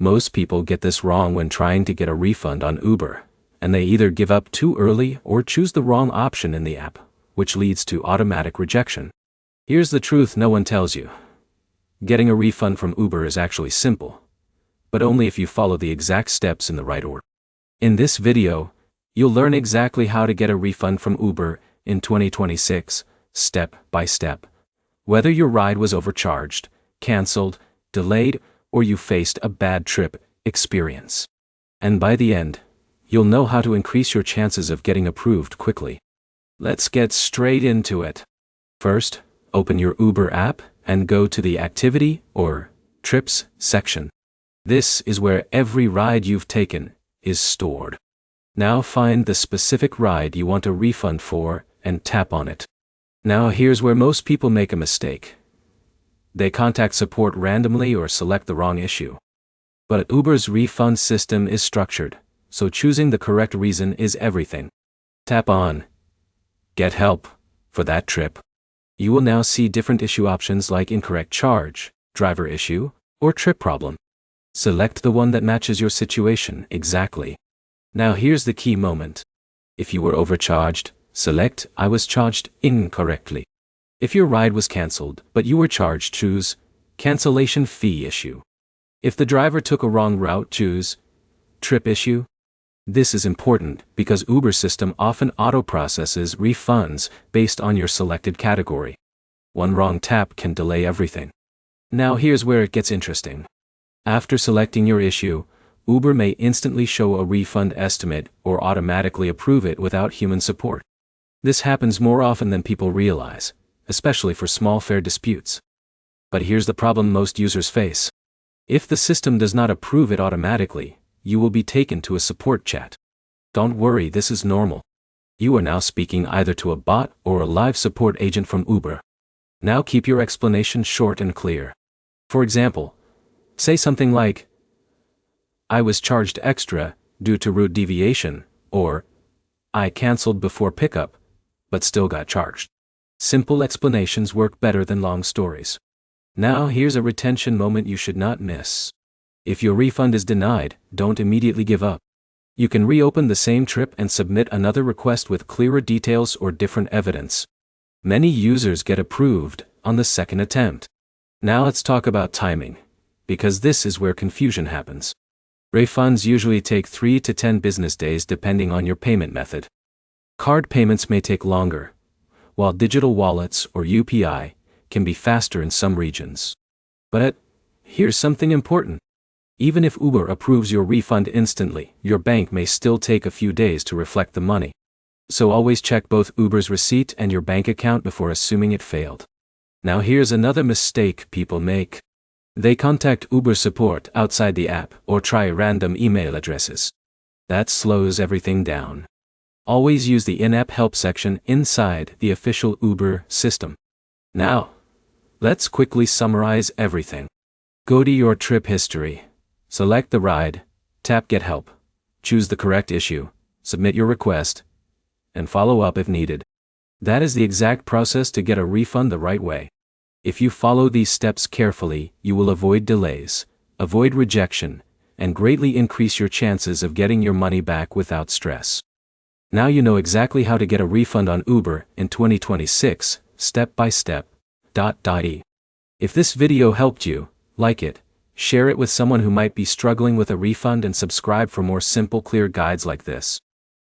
Most people get this wrong when trying to get a refund on Uber, and they either give up too early or choose the wrong option in the app, which leads to automatic rejection. Here's the truth no one tells you. Getting a refund from Uber is actually simple, but only if you follow the exact steps in the right order. In this video, you'll learn exactly how to get a refund from Uber in 2026, step by step. Whether your ride was overcharged, canceled, delayed, or you faced a bad trip experience. And by the end, you'll know how to increase your chances of getting approved quickly. Let's get straight into it. First, open your Uber app and go to the Activity or Trips section. This is where every ride you've taken is stored. Now find the specific ride you want a refund for and tap on it. Now here's where most people make a mistake. They contact support randomly or select the wrong issue. But Uber's refund system is structured, so choosing the correct reason is everything. Tap on Get Help for that trip. You will now see different issue options like incorrect charge, driver issue, or trip problem. Select the one that matches your situation exactly. Now here's the key moment. If you were overcharged, select I was charged incorrectly. If your ride was canceled but you were charged, choose Cancellation Fee Issue. If the driver took a wrong route, choose Trip Issue. This is important because Uber system often auto-processes refunds based on your selected category. One wrong tap can delay everything. Now here's where it gets interesting. After selecting your issue, Uber may instantly show a refund estimate or automatically approve it without human support. This happens more often than people realize, especially for small fare disputes. But here's the problem most users face. If the system does not approve it automatically, you will be taken to a support chat. Don't worry, this is normal. You are now speaking either to a bot or a live support agent from Uber. Now keep your explanation short and clear. For example, say something like, I was charged extra due to route deviation, or I canceled before pickup, but still got charged. Simple explanations work better than long stories. Now here's a retention moment you should not miss. If your refund is denied, don't immediately give up. You can reopen the same trip and submit another request with clearer details or different evidence. Many users get approved on the second attempt. Now let's talk about timing, because this is where confusion happens. Refunds usually take 3 to 10 business days depending on your payment method. Card payments may take longer, while digital wallets or UPI can be faster in some regions. But here's something important. Even if Uber approves your refund instantly, your bank may still take a few days to reflect the money. So always check both Uber's receipt and your bank account before assuming it failed. Now here's another mistake people make. They contact Uber support outside the app or try random email addresses. That slows everything down. Always use the in-app help section inside the official Uber system. Now, let's quickly summarize everything. Go to your trip history. Select the ride, tap Get Help, choose the correct issue, submit your request, and follow up if needed. That is the exact process to get a refund the right way. If you follow these steps carefully, you will avoid delays, avoid rejection, and greatly increase your chances of getting your money back without stress. Now you know exactly how to get a refund on Uber in 2026, step by step. If this video helped you, like it, share it with someone who might be struggling with a refund, and subscribe for more simple, clear guides like this.